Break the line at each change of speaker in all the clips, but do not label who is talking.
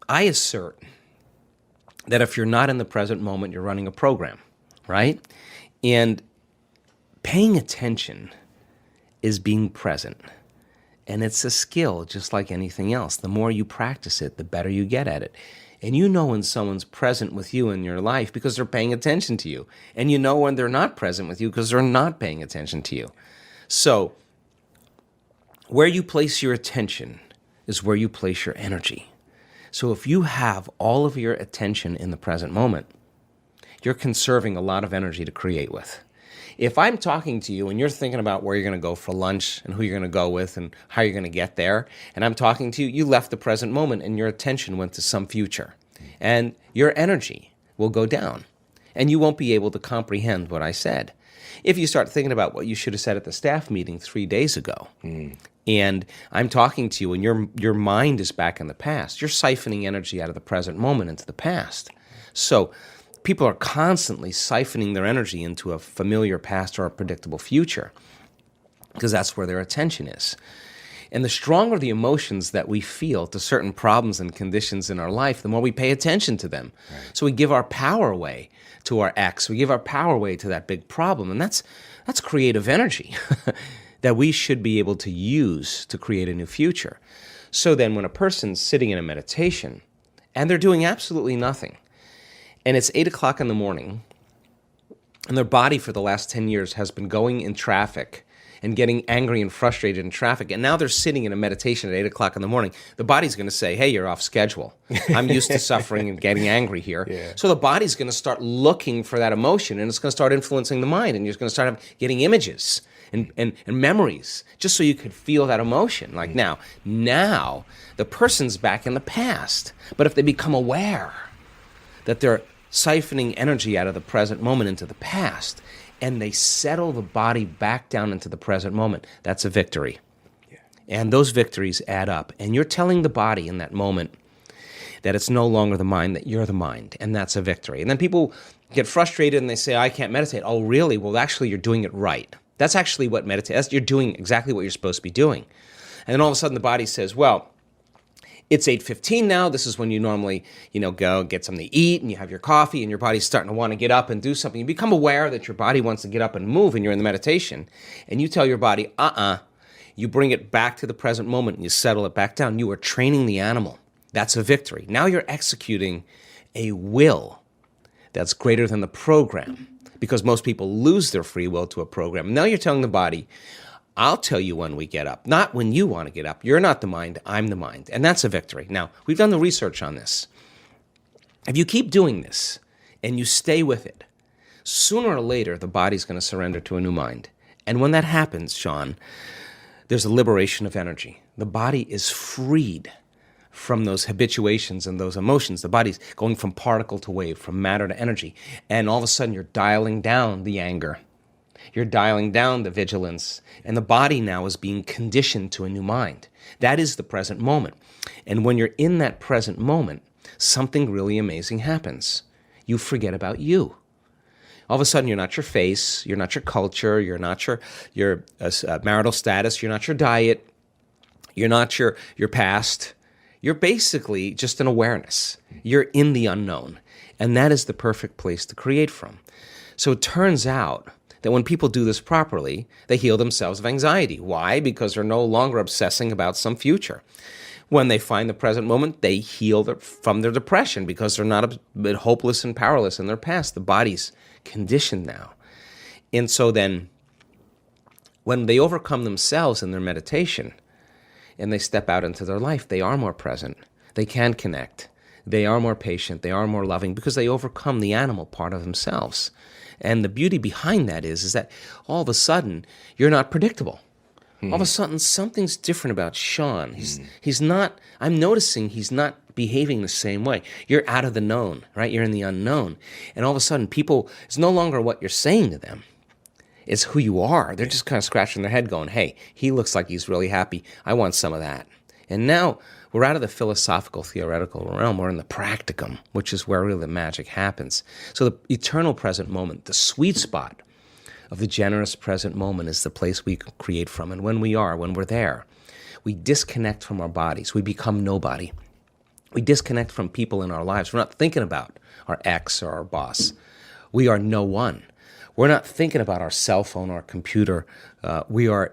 I assert that if you're not in the present moment, you're running a program, right? And paying attention is being present. And it's a skill just like anything else. The more you practice it, the better you get at it. And you know when someone's present with you in your life because they're paying attention to you. And you know when they're not present with you because they're not paying attention to you. So where you place your attention is where you place your energy. So if you have all of your attention in the present moment, you're conserving a lot of energy to create with. If I'm talking to you and you're thinking about where you're going to go for lunch and who you're going to go with and how you're going to get there, and I'm talking to you, you left the present moment and your attention went to some future. And your energy will go down and you won't be able to comprehend what I said. If you start thinking about what you should have said at the staff meeting 3 days ago, and I'm talking to you and your mind is back in the past, you're siphoning energy out of the present moment into the past. So people are constantly siphoning their energy into a familiar past or a predictable future because that's where their attention is. And the stronger the emotions that we feel to certain problems and conditions in our life, the more we pay attention to them. Right. So we give our power away to our ex. We give our power away to that big problem. And that's creative energy that we should be able to use to create a new future. So then when a person's sitting in a meditation and they're doing absolutely nothing, and it's 8 o'clock in the morning, and their body for the last 10 years has been going in traffic and getting angry and frustrated in traffic, and now they're sitting in a meditation at 8 o'clock in the morning, the body's going to say, hey, you're off schedule. I'm used to suffering and getting angry here. Yeah. So the body's going to start looking for that emotion, and it's going to start influencing the mind, and you're going to start getting images and memories just so you could feel that emotion. Like now the person's back in the past, but if they become aware that they're siphoning energy out of the present moment into the past, and they settle the body back down into the present moment, that's a victory. Yeah. And those victories add up. And you're telling the body in that moment that it's no longer the mind, that you're the mind, and that's a victory. And then people get frustrated and they say, I can't meditate. Oh, really? Well, actually, you're doing it right. That's actually what meditate. You're doing exactly what you're supposed to be doing. And then all of a sudden the body says, well, it's 8:15 now. This is when you normally, go get something to eat and you have your coffee and your body's starting to want to get up and do something. You become aware that your body wants to get up and move and you're in the meditation. And you tell your body, You bring it back to the present moment and you settle it back down. You are training the animal. That's a victory. Now you're executing a will that's greater than the program, because most people lose their free will to a program. Now you're telling the body, I'll tell you when we get up, not when you want to get up. You're not the mind, I'm the mind. And that's a victory. Now, we've done the research on this. If you keep doing this and you stay with it, sooner or later, the body's going to surrender to a new mind. And when that happens, Sean, there's a liberation of energy. The body is freed from those habituations and those emotions. The body's going from particle to wave, from matter to energy. And all of a sudden, you're dialing down the anger. You're dialing down the vigilance, and the body now is being conditioned to a new mind. That is the present moment. And when you're in that present moment, something really amazing happens. You forget about you. All of a sudden, you're not your face, you're not your culture, you're not your marital status, you're not your diet, you're not your past. You're basically just an awareness. You're in the unknown, and that is the perfect place to create from. So it turns out that when people do this properly, they heal themselves of anxiety. Why? Because they're no longer obsessing about some future. When they find the present moment, they heal from their depression because they're not a bit hopeless and powerless in their past. The body's conditioned now. And so then, when they overcome themselves in their meditation and they step out into their life, they are more present. They can connect. They are more patient. They are more loving because they overcome the animal part of themselves. And the beauty behind that is that all of a sudden, you're not predictable. All of a sudden, something's different about Sean. He's not, I'm noticing he's not behaving the same way. You're out of the known, right? You're in the unknown. And all of a sudden, people, it's no longer what you're saying to them. It's who you are. They're just kind of scratching their head going, hey, he looks like he's really happy. I want some of that. And now we're out of the philosophical, theoretical realm. We're in the practicum, which is where really the magic happens. So the eternal present moment, the sweet spot of the generous present moment, is the place we can create from. And when we're there, we disconnect from our bodies. We become nobody. We disconnect from people in our lives. We're not thinking about our ex or our boss. We are no one. We're not thinking about our cell phone or our computer. We are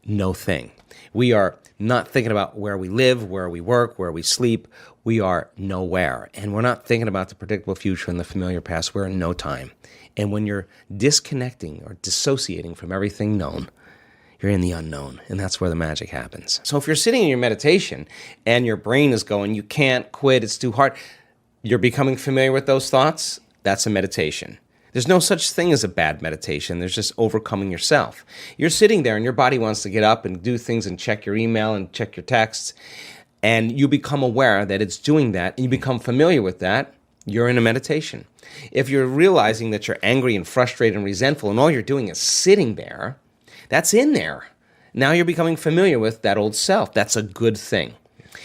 no thing. We are not thinking about where we live, where we work, where we sleep. We are nowhere. And we're not thinking about the predictable future and the familiar past. We're in no time. And when you're disconnecting or dissociating from everything known, you're in the unknown, and that's where the magic happens. So if you're sitting in your meditation and your brain is going, you can't quit, it's too hard, you're becoming familiar with those thoughts, that's a meditation. There's no such thing as a bad meditation. There's just overcoming yourself. You're sitting there and your body wants to get up and do things and check your email and check your texts, and you become aware that it's doing that, and you become familiar with that, you're in a meditation. If you're realizing that you're angry and frustrated and resentful and all you're doing is sitting there, that's in there. Now you're becoming familiar with that old self. That's a good thing.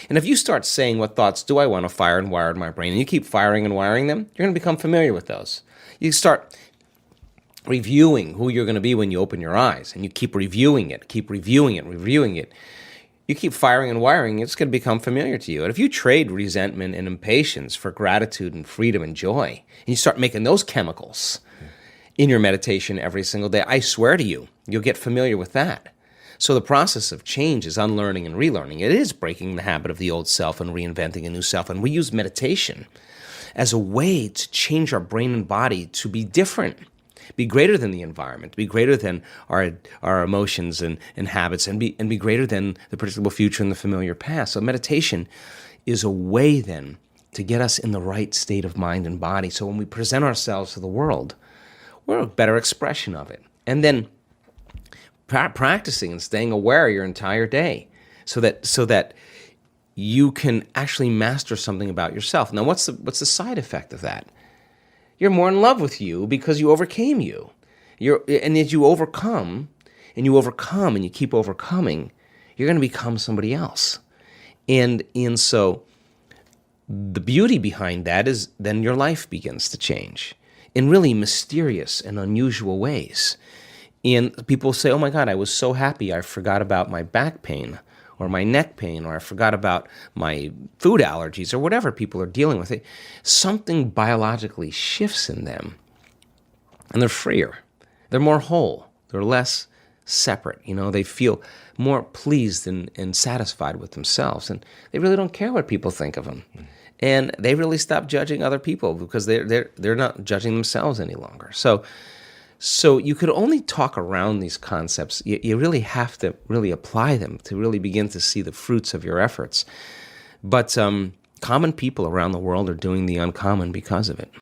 And if you start saying, what thoughts do I want to fire and wire in my brain, and you keep firing and wiring them, you're going to become familiar with those. You start reviewing who you're going to be when you open your eyes, and you keep reviewing it, reviewing it. You keep firing and wiring, it's going to become familiar to you. And if you trade resentment and impatience for gratitude and freedom and joy, and you start making those chemicals in your meditation every single day, I swear to you, you'll get familiar with that. So the process of change is unlearning and relearning. It is breaking the habit of the old self and reinventing a new self. And we use meditation as a way to change our brain and body to be different, be greater than the environment, be greater than our emotions and habits, and be greater than the predictable future and the familiar past. So meditation is a way then to get us in the right state of mind and body. So when we present ourselves to the world, we're a better expression of it. And then practicing and staying aware your entire day so that you can actually master something about yourself. Now, what's the side effect of that? You're more in love with you because you overcame you. And as you overcome, and you keep overcoming, you're going to become somebody else. And so the beauty behind that is then your life begins to change in really mysterious and unusual ways. And people say, oh my God, I was so happy I forgot about my back pain or my neck pain, or I forgot about my food allergies, or whatever people are dealing with. Something biologically shifts in them, and they're freer. They're more whole. They're less separate. They feel more pleased and satisfied with themselves, and they really don't care what people think of them. And they really stop judging other people because they're not judging themselves any longer. So you could only talk around these concepts. You really have to really apply them to really begin to see the fruits of your efforts. But common people around the world are doing the uncommon because of it.